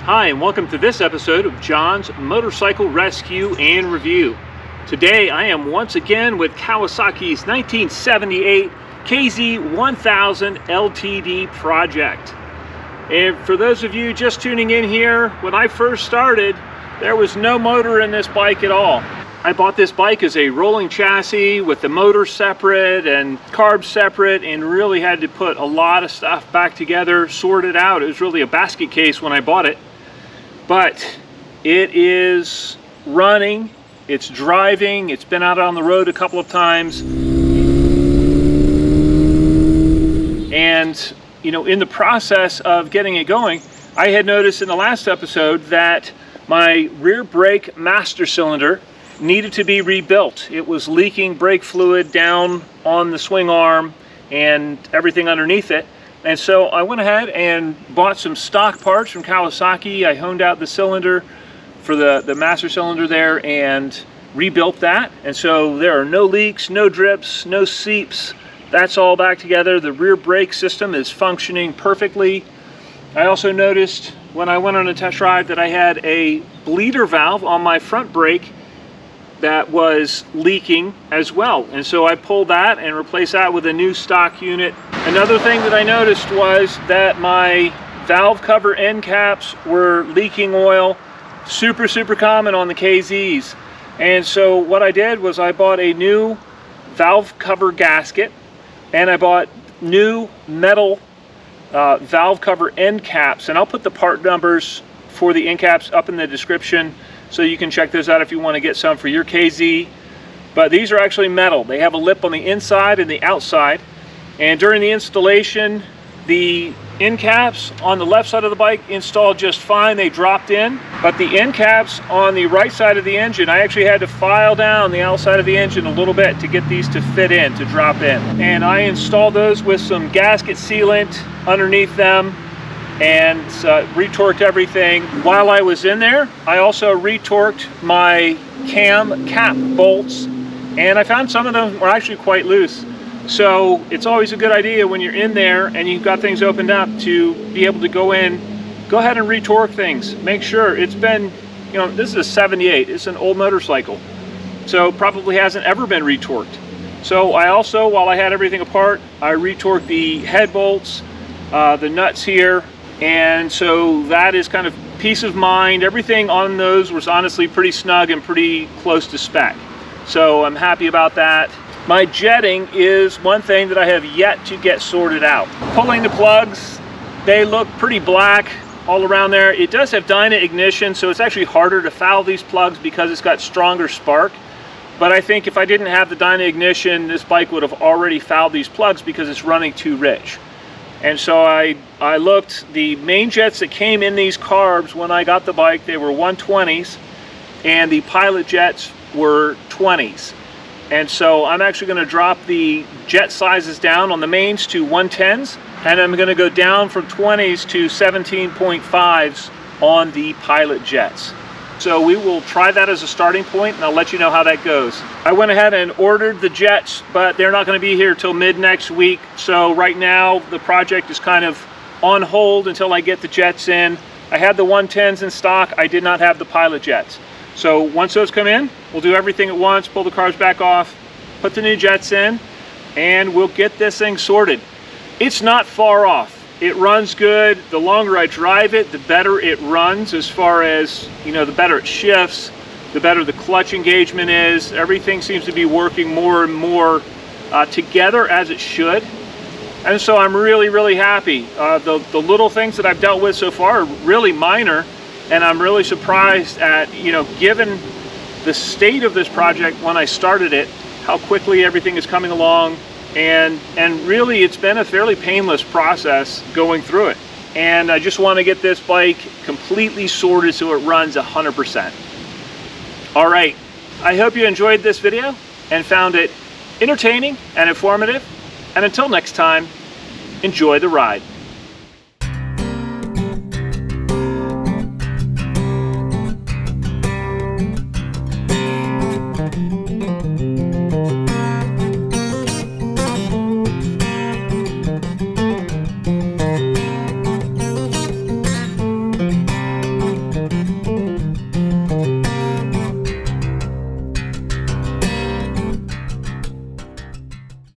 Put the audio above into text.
Hi, and welcome to this episode of John's Motorcycle Rescue and Review. Today I am once again with Kawasaki's 1978 KZ1000 LTD project. And for those of you just tuning in here, when I first started, there was no motor in this bike at all. I bought this bike as a rolling chassis with the motor separate and carbs separate, and really had to put a lot of stuff back together, sort it out. It was really a basket case when I bought it. But it is running, it's driving, it's been out on the road a couple of times. And, you know, in the process of getting it going, I had noticed in the last episode that my rear brake master cylinder needed to be rebuilt. It was leaking brake fluid down on the swing arm and everything underneath it. And so I went ahead and bought some stock parts from Kawasaki. I honed out the cylinder for the master cylinder there and rebuilt that. And so there are no leaks, no drips, no seeps. That's all back together. The rear brake system is functioning perfectly. I also noticed when I went on a test drive that I had a bleeder valve on my front brake that was leaking as well. And so I pulled that and replaced that with a new stock unit. Another thing that I noticed was that my valve cover end caps were leaking oil. Super common on the KZs. And so what I did was I bought a new valve cover gasket, and I bought new metal valve cover end caps, and I'll put the part numbers for the end caps up in the description so you can check those out if you want to get some for your KZ. But these are actually metal. They have a lip on the inside and the outside. And during the installation, the end caps on the left side of the bike installed just fine. They dropped in. But the end caps on the right side of the engine, I actually had to file down the outside of the engine a little bit to get these to fit in, to drop in. And I installed those with some gasket sealant underneath them and retorqued everything. While I was in there, I also retorqued my cam cap bolts, and I found some of them were actually quite loose. So it's always a good idea when you're in there and you've got things opened up to be able to go in, go ahead and retorque things. Make sure it's been, you know, this is a 78, it's an old motorcycle, so probably hasn't ever been retorqued. So I also, while I had everything apart, I retorqued the head bolts, the nuts here. And so that is kind of peace of mind. Everything on those was honestly pretty snug and pretty close to spec. So I'm happy about that. My jetting is one thing that I have yet to get sorted out. Pulling the plugs, they look pretty black all around there. It does have Dyna ignition, so it's actually harder to foul these plugs because it's got stronger spark. But I think if I didn't have the Dyna ignition, this bike would have already fouled these plugs because it's running too rich. And so I looked, the main jets that came in these carbs when I got the bike, they were 120s, and the pilot jets were 20s. And so I'm actually going to drop the jet sizes down on the mains to 110s, and I'm going to go down from 20s to 17.5s on the pilot jets. So we will try that as a starting point, and I'll let you know how that goes. I went ahead and ordered the jets, but they're not going to be here till mid next week. So right now the project is kind of on hold until I get the jets in. I had the 110s in stock. I did not have the pilot jets. So once those come in, we'll do everything at once, pull the carbs back off, put the new jets in, and we'll get this thing sorted. It's not far off. It runs good. The longer I drive it, the better it runs, as far as, you know, the better it shifts, the better the clutch engagement is. Everything seems to be working more and more together as it should. And so I'm really happy. The little things that I've dealt with so far are really minor, and I'm really surprised at, you know, given the state of this project when I started it, how quickly everything is coming along. And really it's been a fairly painless process going through it. And I just want to get this bike completely sorted so it runs 100%. All right, I hope you enjoyed this video and found it entertaining and informative. And until next time, Enjoy the ride.